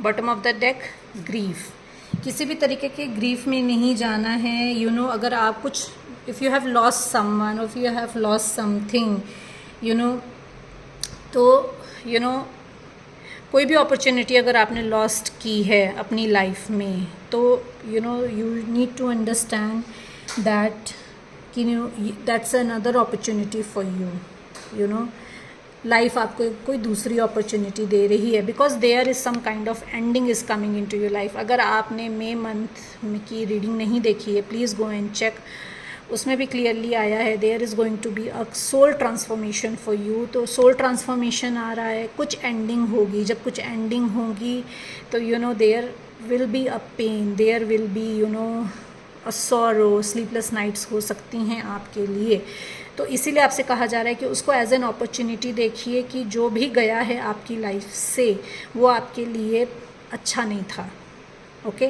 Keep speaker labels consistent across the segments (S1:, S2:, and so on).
S1: Bottom of the deck, grief. किसी भी तरीके के ग्रीफ में नहीं जाना है। यू नो अगर आप कुछ, if you have lost someone, if you have lost something, you know, तो यू नो कोई भी अपॉर्चुनिटी अगर आपने लॉस्ट की है अपनी लाइफ में, तो you need to understand that कि that's another opportunity for you know life आपको कोई दूसरी अपॉर्चुनिटी दे रही है, because there is some kind of ending is coming in to your life. अगर आपने मई मंथ की रीडिंग नहीं देखी है, प्लीज़ गो एंड चेक। उसमें भी क्लियरली आया है there is going to be a soul transformation for you. तो सोल ट्रांसफॉर्मेशन आ रहा है, कुछ एंडिंग होगी। जब कुछ एंडिंग होगी तो there will be a pain, there will be a sorrow, sleepless nights हो सकती हैं आपके लिए। तो इसीलिए आपसे कहा जा रहा है कि उसको एज एन अपॉर्चुनिटी देखिए कि जो भी गया है आपकी लाइफ से वो आपके लिए अच्छा नहीं था। ओके,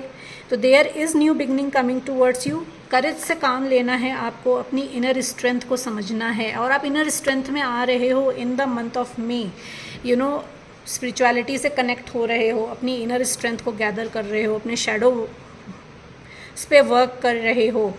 S1: तो there is new beginning coming towards you. Courage से काम लेना है आपको, अपनी इनर स्ट्रेंथ को समझना है। और आप इनर स्ट्रेंथ में आ रहे हो in the month of May, spirituality से कनेक्ट हो रहे हो, अपनी इनर स्ट्रेंथ को गैदर कर रहे हो, अपने शैडो पे वर्क कर रहे हो।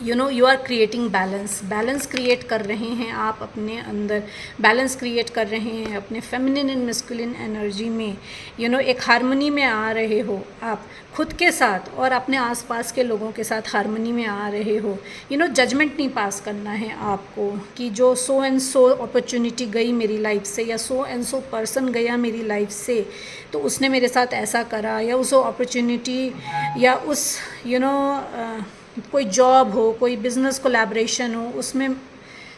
S1: You are creating balance create कर रहे हैं आप अपने अंदर, बैलेंस क्रिएट कर रहे हैं अपने फेमिनिन एंड मस्कुलिन एनर्जी में। एक हारमोनी में आ रहे हो आप खुद के साथ और अपने आसपास के लोगों के साथ हारमोनी में आ रहे हो। जजमेंट नहीं पास करना है आपको कि जो सो एंड सो अपॉर्चुनिटी गई मेरी लाइफ से, या सो एंड सो पर्सन गया मेरी लाइफ से, तो उसने मेरे साथ ऐसा करा, या उस अपॉर्चुनिटी या उस कोई जॉब हो, कोई बिज़नेस कोलैबोरेशन हो, उसमें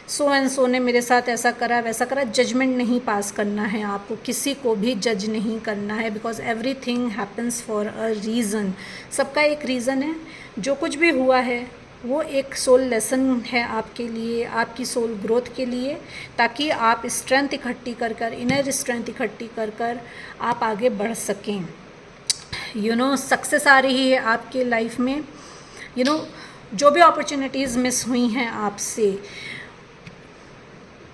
S1: सो एंड सो ने मेरे साथ ऐसा करा वैसा करा। जजमेंट नहीं पास करना है आपको, किसी को भी जज नहीं करना है, because everything happens for a reason. सबका एक रीज़न है। जो कुछ भी हुआ है वो एक सोल लेसन है आपके लिए, आपकी सोल ग्रोथ के लिए, ताकि आप स्ट्रेंथ इकट्ठी कर कर, इनर स्ट्रेंथ इकट्ठी कर कर आप आगे बढ़ सकें। सक्सेस आ रही है आपके लाइफ में। जो भी अपॉर्चुनिटीज़ मिस हुई हैं आपसे,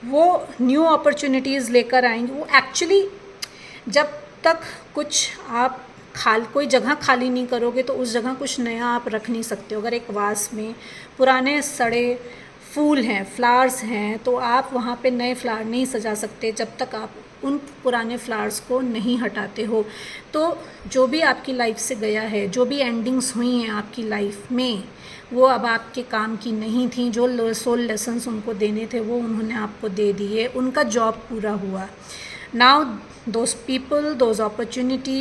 S1: वो न्यू अपॉर्चुनिटीज़ लेकर आएंगी। वो एक्चुअली जब तक कुछ आप कोई जगह खाली नहीं करोगे तो उस जगह कुछ नया आप रख नहीं सकते हो। अगर एक वास में पुराने सड़े फूल हैं, फ्लावर्स हैं, तो आप वहाँ पे नए फ्लावर नहीं सजा सकते जब तक आप उन पुराने फ्लावर्स को नहीं हटाते हो। तो जो भी आपकी लाइफ से गया है, जो भी एंडिंग्स हुई हैं आपकी लाइफ में, वो अब आपके काम की नहीं थी। जो सोल लेसन्स उनको देने थे वो उन्होंने आपको दे दिए, उनका जॉब पूरा हुआ। Now those people, those opportunity